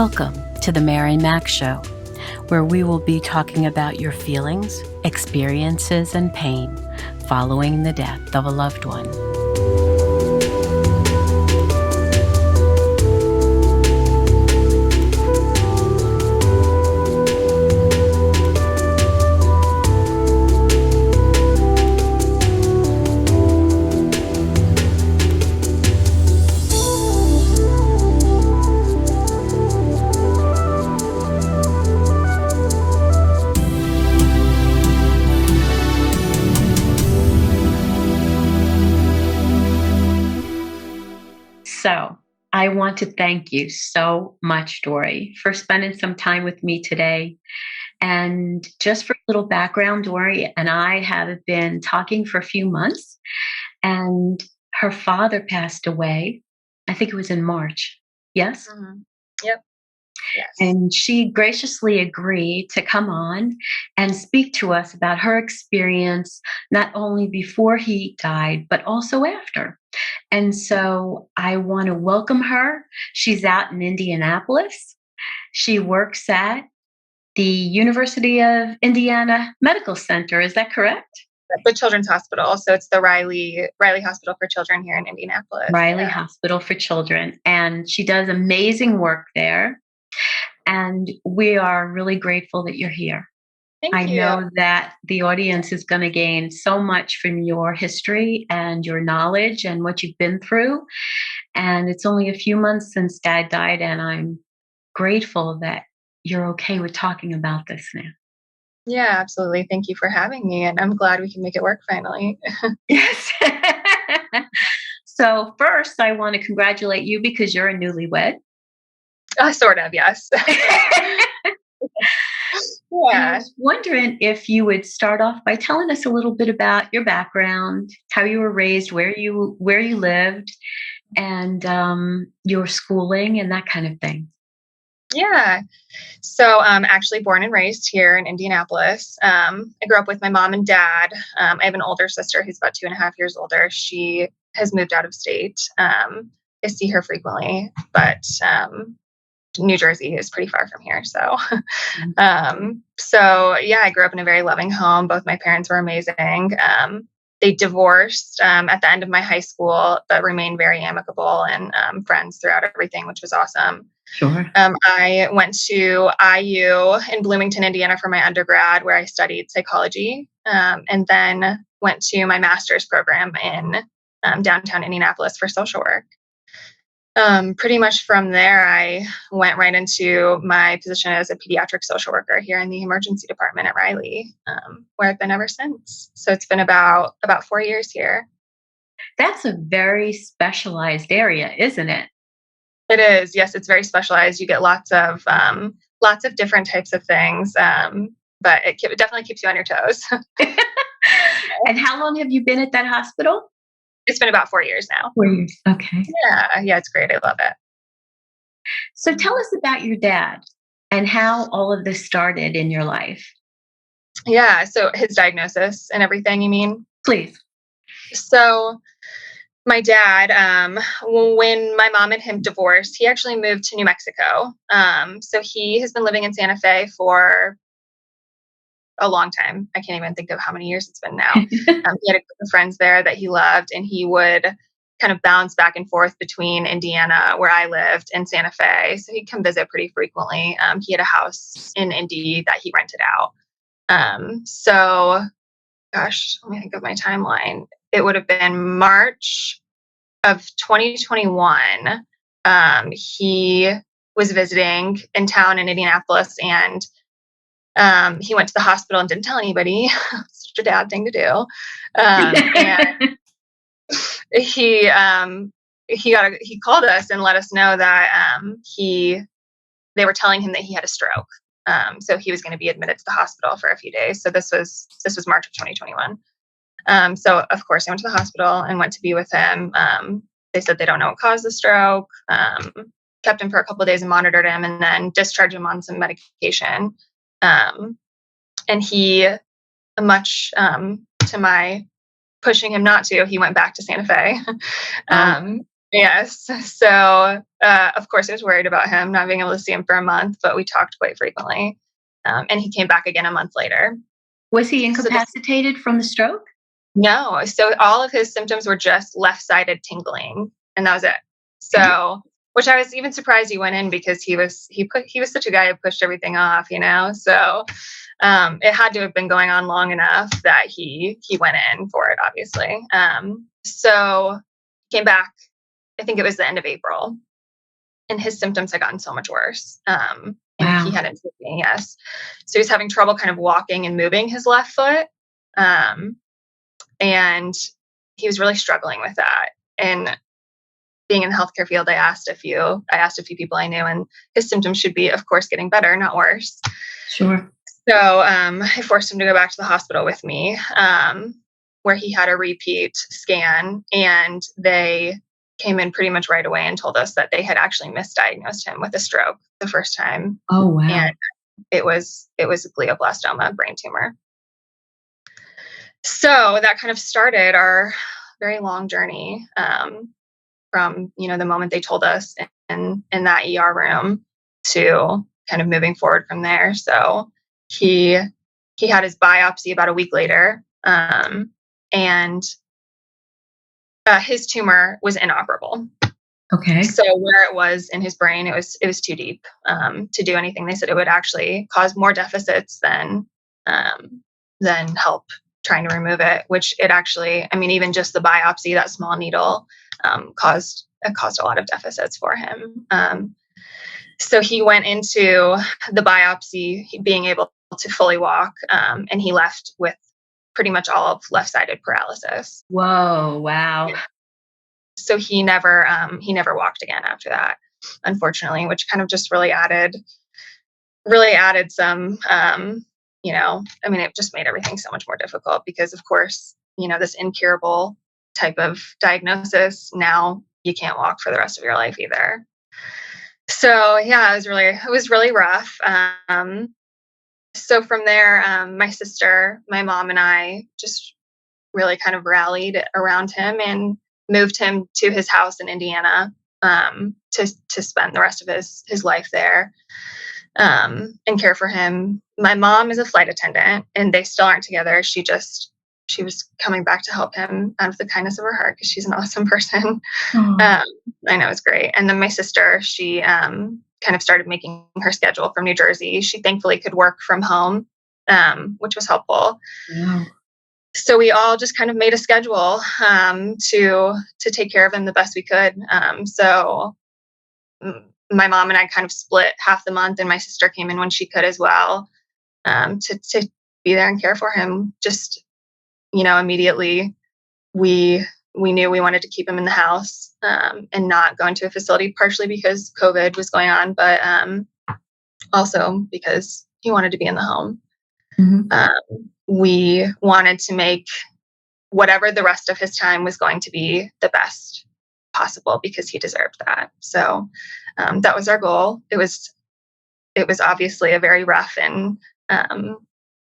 Welcome to the Mary Mac Show, where we will be talking about your feelings, experiences, and pain following the death of a loved one. So I want to thank you so much, Dory, for spending some time with me today. And just for a little background, Dory and I have been talking for a few months, and her father passed away. I think it was in March. Yes? Mm-hmm. Yep. Yes. And she graciously agreed to come on and speak to us about her experience, not only before he died, but also after. And so I want to welcome her. She's out in Indianapolis. She works at the University of Indiana Medical Center. Is that correct? The Children's Hospital. So it's the Riley Hospital for Children here in Indianapolis. Riley Hospital for Children. And she does amazing work there. And we are really grateful that you're here. Thank you. I know that the audience is going to gain so much from your history and your knowledge and what you've been through. And it's only a few months since Dad died, and I'm grateful that you're okay with talking about this now. Yeah, absolutely. Thank you for having me. And I'm glad we can make it work finally. Yes. So first, I want to congratulate you because you're a newlywed. Sort of, yes. I was wondering if you would start off by telling us a little bit about your background, how you were raised, where you lived, and your schooling and that kind of thing. Yeah. So actually born and raised here in Indianapolis. I grew up with my mom and dad. I have an older sister who's about 2.5 years older. She has moved out of state. I see her frequently, but New Jersey is pretty far from here. So, I grew up in a very loving home. Both my parents were amazing. They divorced at the end of my high school, but remained very amicable and friends throughout everything, which was awesome. Sure. I went to IU in Bloomington, Indiana for my undergrad, where I studied psychology, and then went to my master's program in downtown Indianapolis for social work. Pretty much from there, I went right into my position as a pediatric social worker here in the emergency department at Riley, where I've been ever since. So it's been about 4 years here. That's a very specialized area, isn't it? It is. Yes, it's very specialized. You get lots of different types of things, but it definitely keeps you on your toes. And how long have you been at that hospital? It's been about 4 years now. 4 years. Okay. Yeah, it's great. I love it. So tell us about your dad and how all of this started in your life. Yeah, so his diagnosis and everything, you mean? Please. So my dad, when my mom and him divorced, he actually moved to New Mexico. So he has been living in Santa Fe for a long time. I can't even think of how many years it's been now. He had a group of friends there that he loved, and he would kind of bounce back and forth between Indiana, where I lived, and Santa Fe. So he'd come visit pretty frequently. He had a house in Indy that he rented out. Let me think of my timeline. It would have been March of 2021. He was visiting in town in Indianapolis, and he went to the hospital and didn't tell anybody. Such a dad thing to do. And he called us and let us know that they were telling him that he had a stroke. So he was going to be admitted to the hospital for a few days. So this was March of 2021. So of course I went to the hospital and went to be with him. They said they don't know what caused the stroke. Kept him for a couple of days and monitored him, and then discharged him on some medication. And he, much to my pushing him not to, he went back to Santa Fe. Yes. So, of course, I was worried about him not being able to see him for a month, but we talked quite frequently. And he came back again a month later. Was he So this incapacitated from the stroke? No. So all of his symptoms were just left-sided tingling, and that was it. Okay. So, which I was even surprised he went in because he was such a guy who pushed everything off, you know. So it had to have been going on long enough that he went in for it, obviously. So came back. I think it was the end of April, and his symptoms had gotten so much worse. And he Wow. hadn't seen me, yes. So he was having trouble kind of walking and moving his left foot. Um, and he was really struggling with that. And being in the healthcare field, I asked a few people I knew, and his symptoms should be, of course, getting better, not worse. Sure. So I forced him to go back to the hospital with me, where he had a repeat scan, and they came in pretty much right away and told us that they had actually misdiagnosed him with a stroke the first time, Oh, wow. and it was a glioblastoma brain tumor. So that kind of started our very long journey, from the moment they told us in that ER room to kind of moving forward from there. So he had his biopsy about a week later, and his tumor was inoperable. Okay. So where it was in his brain, it was too deep to do anything. They said it would actually cause more deficits than help trying to remove it. Which it actually, I mean, even just the biopsy, that small needle, caused a lot of deficits for him. So he went into the biopsy being able to fully walk, and he left with pretty much all of left-sided paralysis. Whoa, wow. So he never walked again after that, unfortunately, which kind of just really added some, I mean, it just made everything so much more difficult because, of course, this incurable type of diagnosis, now you can't walk for the rest of your life either. So yeah, it was really rough. So from there, my sister, my mom, and I just really kind of rallied around him and moved him to his house in Indiana, to spend the rest of his life there, and care for him. My mom is a flight attendant, and they still aren't together. She was coming back to help him out of the kindness of her heart because she's an awesome person. Oh, I know, it's great. And then my sister, she kind of started making her schedule from New Jersey. She thankfully could work from home, which was helpful. wow. So we all just kind of made a schedule, to take care of him the best we could. So my mom and I kind of split half the month, and my sister came in when she could as well, to be there and care for him. Just immediately we knew we wanted to keep him in the house, and not go into a facility, partially because COVID was going on, but also because he wanted to be in the home. Mm-hmm. We wanted to make whatever the rest of his time was going to be the best possible because he deserved that. So that was our goal. It was obviously a very rough and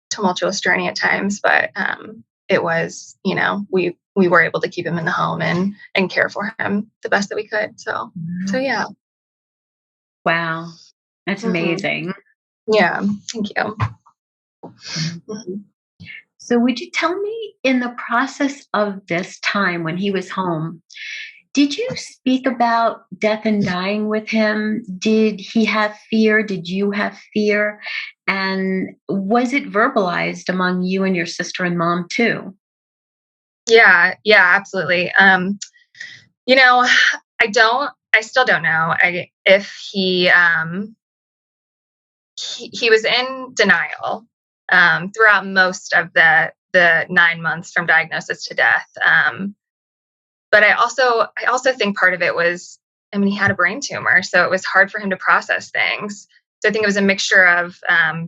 tumultuous journey at times, but it was, we were able to keep him in the home and care for him the best that we could. So yeah. Wow. That's Mhm. amazing. Yeah. Thank you. Mhm. Mhm. So, would you tell me, in the process of this time when he was home, did you speak about death and dying with him? Did he have fear? Did you have fear? And was it verbalized among you and your sister and mom too? Yeah. Yeah. Absolutely. You know, I still don't know if he was in denial, throughout most of the 9 months from diagnosis to death. But I also think part of it was, I mean, he had a brain tumor, so it was hard for him to process things. So I think it was a mixture of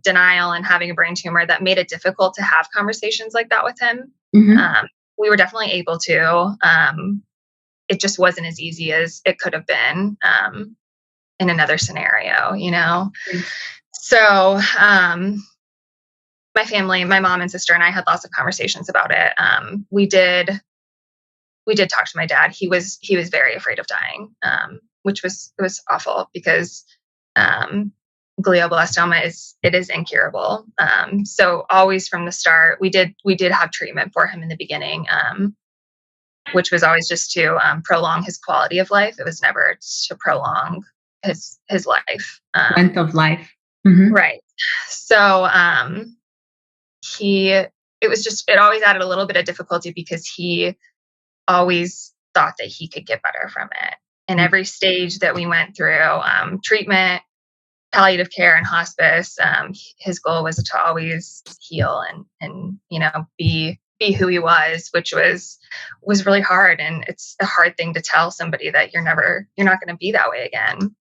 denial and having a brain tumor that made it difficult to have conversations like that with him. Hmm. Um, we were definitely able to. It just wasn't as easy as it could have been, in another scenario. So my family, my mom and sister and I had lots of conversations about it. We did did talk to my dad. He was very afraid of dying, which was awful because glioblastoma is incurable. So always from the start, we did have treatment for him in the beginning, which was always just to prolong his quality of life. It was never to prolong his life. Length of life. Mm-hmm. Right. So it always added a little bit of difficulty because he always thought that he could get better from it. And every stage that we went through, treatment, palliative care, and hospice, his goal was to always heal and be who he was, which was really hard. And it's a hard thing to tell somebody that you're not going to be that way again.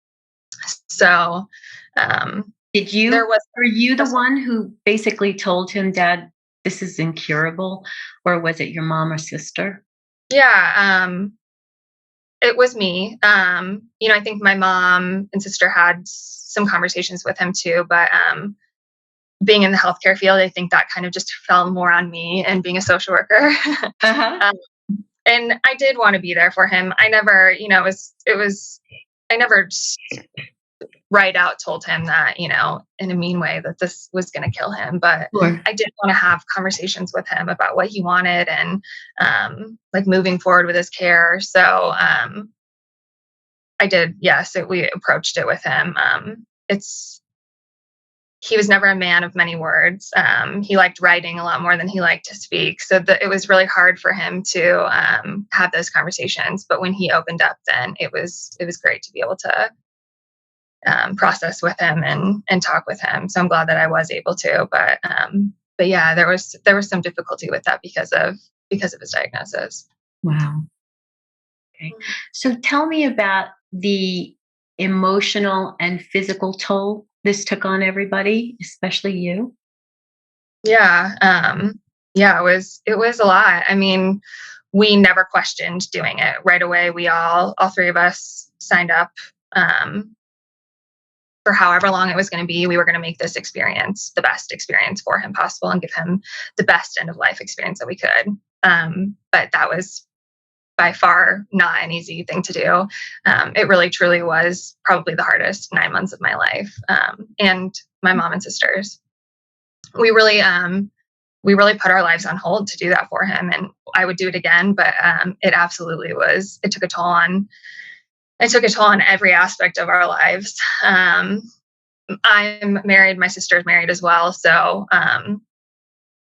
So, were you the one who basically told him, Dad, this is incurable, or was it your mom or sister? Yeah, it was me. I think my mom and sister had some conversations with him too, but being in the healthcare field, I think that kind of just fell more on me, and being a social worker. Uh-huh. And I did want to be there for him. I never, I never right out told him that, in a mean way, that this was going to kill him. But sure. I did want to have conversations with him about what he wanted and moving forward with his care. So I did, yes, we approached it with him. He was never a man of many words. He liked writing a lot more than he liked to speak. So it was really hard for him to have those conversations. But when he opened up, then it was great to be able to process with him and talk with him. So I'm glad that I was able to. But yeah, there was some difficulty with that because of his diagnosis. Wow. Okay. So tell me about the emotional and physical toll this took on everybody, especially you. Yeah. It was a lot. I mean, we never questioned doing it right away. We all three of us signed up, for however long it was going to be. We were going to make this experience the best experience for him possible and give him the best end of life experience that we could. But that was by far not an easy thing to do. It really, truly was probably the hardest 9 months of my life. And my mom and sisters, we really put our lives on hold to do that for him. And I would do it again, but it absolutely was, it took a toll on every aspect of our lives. I'm married. My sister's married as well. So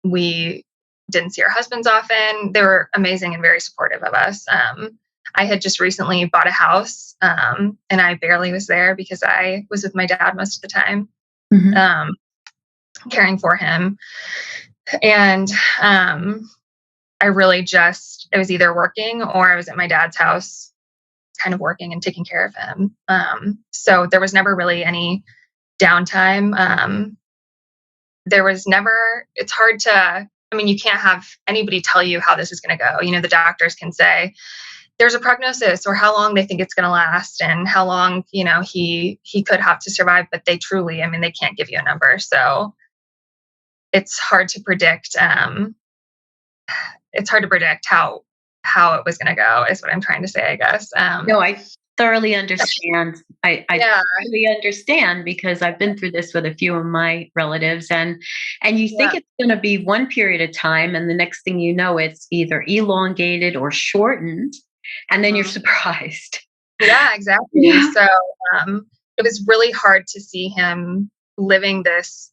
we didn't see our husbands often. They were amazing and very supportive of us. I had just recently bought a house, and I barely was there because I was with my dad most of the time, caring for him. And I really it was either working or I was at my dad's house, kind of working and taking care of him. So there was never really any downtime. It's hard to, you can't have anybody tell you how this is going to go. The doctors can say there's a prognosis or how long they think it's going to last and how long, he could have to survive, but they truly, they can't give you a number. So it's hard to predict. It's hard to predict how it was going to go is what I'm trying to say, I guess. No, I thoroughly understand. I totally understand because I've been through this with a few of my relatives, and you think it's going to be one period of time, and the next thing you know, it's either elongated or shortened, and then you're surprised. Yeah, exactly. Yeah. So it was really hard to see him living this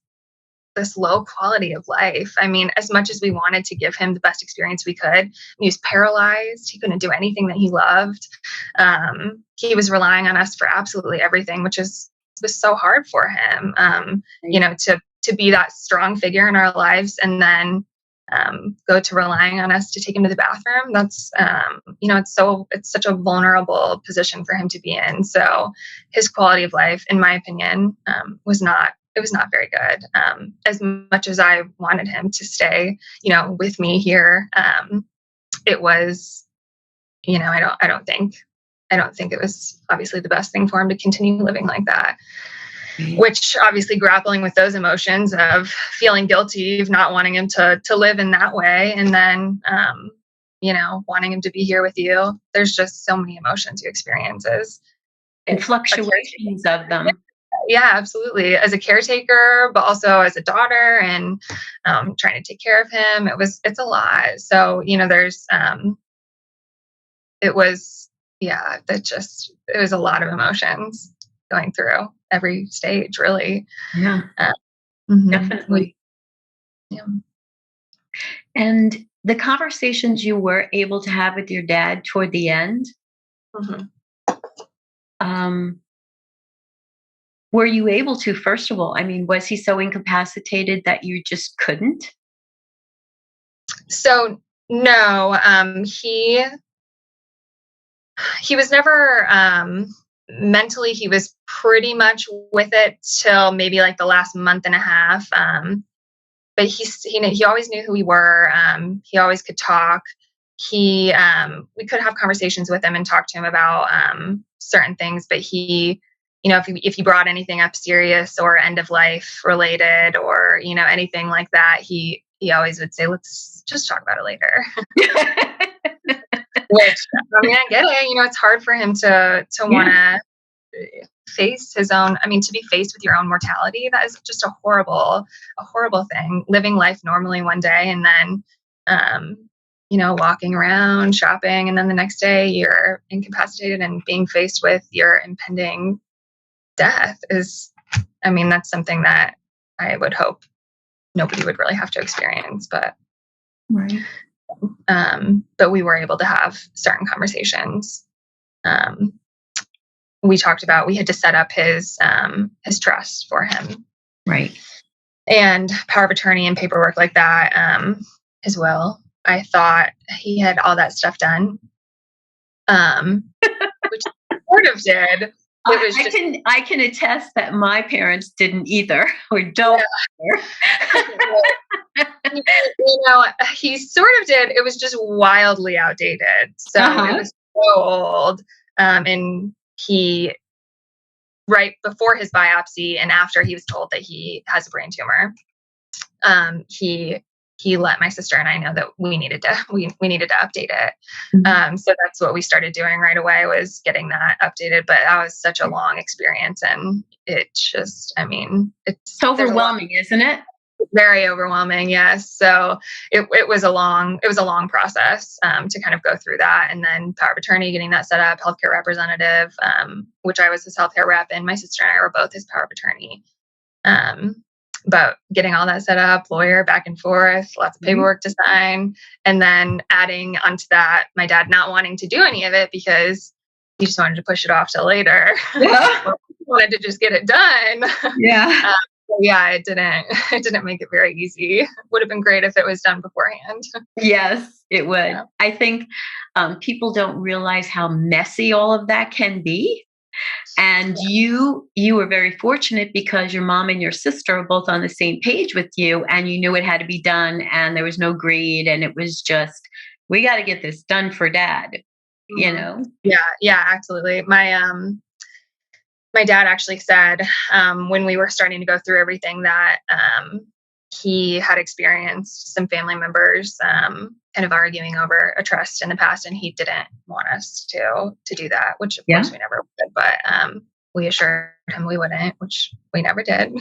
low quality of life. As much as we wanted to give him the best experience we could, he was paralyzed. He couldn't do anything that he loved. He was relying on us for absolutely everything, which was so hard for him. To be that strong figure in our lives and then go to relying on us to take him to the bathroom. That's, it's such a vulnerable position for him to be in. So his quality of life, in my opinion, was not very good. As much as I wanted him to stay, with me here, it was, I don't think it was obviously the best thing for him to continue living like that. Which obviously grappling with those emotions of feeling guilty of not wanting him to live in that way. And then, wanting him to be here with you. There's just so many emotions you experience as And a caretaker. fluctuations of them. Yeah, absolutely. As a caretaker, but also as a daughter and trying to take care of him. It's a lot. So, it was, yeah, it was a lot of emotions going through every stage, really. Yeah, Uh, mhm. definitely. Yeah. And the conversations you were able to have with your dad toward the end, Mhm. um, were you able to, first of all, I mean, was he so incapacitated that you just couldn't? So no, he was never mentally. He was pretty much with it till maybe like the last month and a half. But he always knew who we were. He always could talk. We could have conversations with him and talk to him about certain things. But if he brought anything up serious or end of life related or anything like that, he always would say, "Let's just talk about it later." Which, I mean, I get it. It's hard for him to want Yeah. to face his own. I mean, to be faced with your own mortality, that is just a horrible thing. Living life normally one day, and then, walking around, shopping, and then the next day you're incapacitated and being faced with your impending death is. I mean, that's something that I would hope nobody would really have to experience, but. Right. But we were able to have certain conversations. Um, we talked about we had to set up his trust for him, Right. and power of attorney and paperwork like that as well. I thought he had all that stuff done, which he sort of did. It was just I can attest that my parents didn't either or don't. He sort of did. It was just wildly outdated. So it was so old. And he, right before his biopsy and after he was told that he has a brain tumor, he let my sister and I know that we needed to update it. So that's what we started doing right away, was getting that updated. But that was such a long experience, and it just, I mean, It's overwhelming, isn't it? Very overwhelming. Yes. So it was a long process to kind of go through that, and then power of attorney, getting that set up, healthcare representative, which I was his healthcare rep, and my sister and I were both his power of attorney. But getting all that set up, lawyer, back and forth, lots of paperwork to sign, and then adding onto that, my dad not wanting to do any of it because he just wanted to push it off till later. Yeah. Wanted to just get it done. Yeah. Yeah, it didn't make it very easy. Would have been great if it was done beforehand. Yes, it would. Yeah. I think people don't realize how messy all of that can be. And you were very fortunate because your mom and your sister are both on the same page with you, and you knew it had to be done, and there was no greed, and it was just, we got to get this done for dad. Yeah, absolutely. My dad actually said when we were starting to go through everything that he had experienced some family members kind of arguing over a trust in the past, and he didn't want us to do that, which of course we never would, but we assured him we wouldn't, which we never did.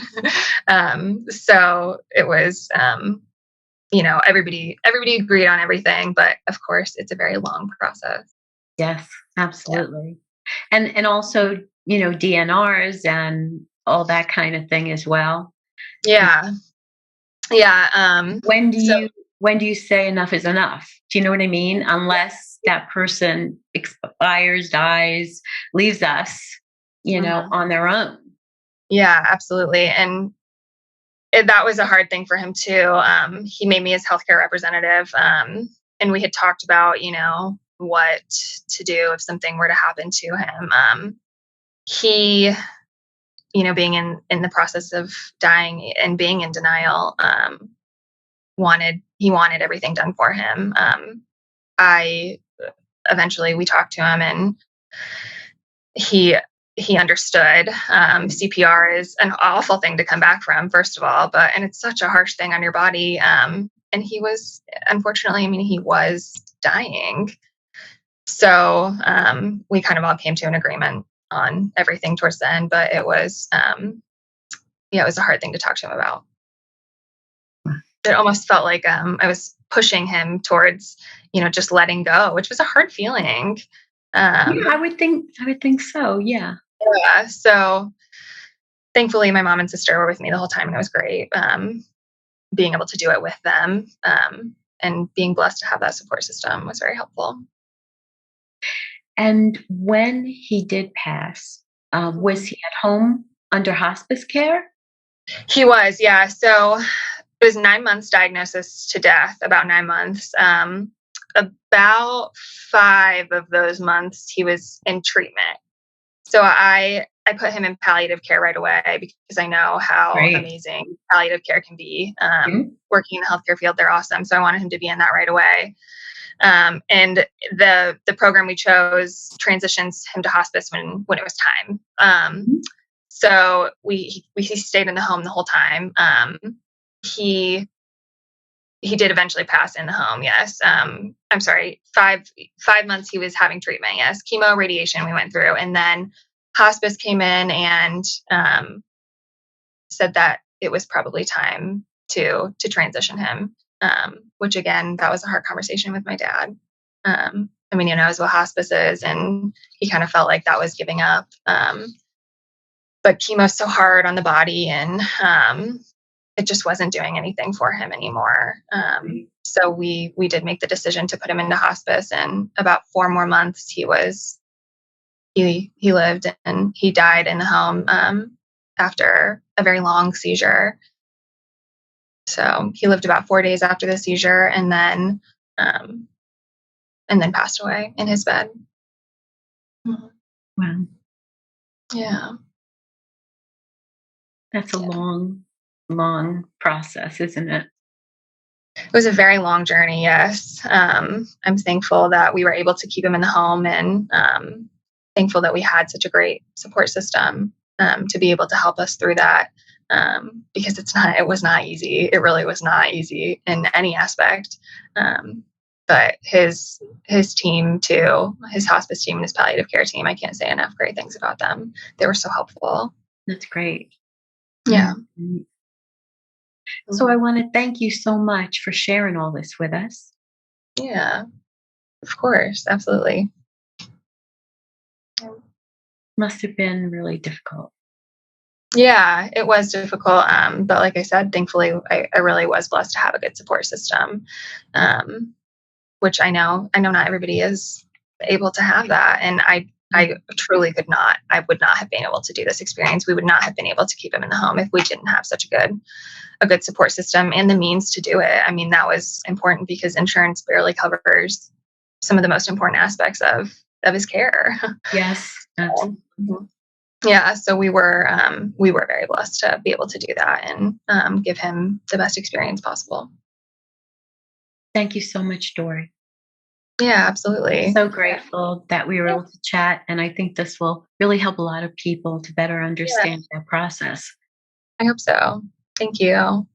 So it was, everybody agreed on everything, but of course it's a very long process. Yes, absolutely. Yeah. And also, DNRs and all that kind of thing as well. Yeah. When do you say enough is enough? Do you know what I mean? Unless that person expires, dies, leaves us, on their own. Yeah, absolutely. And that was a hard thing for him too. He made me his healthcare representative. And we had talked about, what to do if something were to happen to him. He, being in the process of dying and being in denial, wanted everything done for him. I eventually we talked to him, and he understood. CPR is an awful thing to come back from, first of all, and it's such a harsh thing on your body. And he was, unfortunately, I mean, he was dying. So we kind of all came to an agreement on everything towards the end, but it was, yeah, it was a hard thing to talk to him about. It almost felt like I was pushing him towards, just letting go, which was a hard feeling. Yeah, I would think so. Yeah. Yeah. So thankfully, my mom and sister were with me the whole time, and it was great. Being able to do it with them, and being blessed to have that support system was very helpful. And when he did pass, was he at home under hospice care? He was, yeah. So it was 9 months diagnosis to death, about 9 months. About 5 of those months, he was in treatment. So I put him in palliative care right away because I know how Great. amazing palliative care can be. Mhm. Working in the healthcare field, they're awesome. So I wanted him to be in that right away. And the program we chose transitions him to hospice when it was time. Mhm. So he stayed in the home the whole time. He did eventually pass in the home. Yes. I'm sorry. 5 months he was having treatment. Yes. Chemo, radiation we went through, and then hospice came in and said that it was probably time to transition him. Which again, that was a hard conversation with my dad. I mean, he knows what hospice is, and he kind of felt like that was giving up. But chemo's so hard on the body, and it just wasn't doing anything for him anymore. So we did make the decision to put him into hospice, and about 4 more months he lived, and he died in the home after a very long seizure. So he lived about 4 days after the seizure, um, and then passed away in his bed. Wow. Yeah. That's a Yeah. long, long process, isn't it? It was a very long journey, yes. I'm thankful that we were able to keep him in the home, and thankful that we had such a great support system to be able to help us through that. Because it was not easy. It really was not easy in any aspect. But his team too, his hospice team and his palliative care team, I can't say enough great things about them. They were so helpful. That's great. Yeah. Mhm. So I want to thank you so much for sharing all this with us. Yeah. Of course. Absolutely. Must have been really difficult. Yeah, it was difficult. But like I said, thankfully, I really was blessed to have a good support system, which I know not everybody is able to have that. And I truly could not, I would not have been able to do this experience. We would not have been able to keep him in the home if we didn't have such a good support system and the means to do it. I mean, that was important because insurance barely covers some of the most important aspects of his care. Yes, absolutely. Yeah, so we were very blessed to be able to do that and give him the best experience possible. Thank you so much, Dory. Yeah, absolutely. So grateful that we were able to chat, and I think this will really help a lot of people to better Yeah, understand that process. I hope so. Thank you.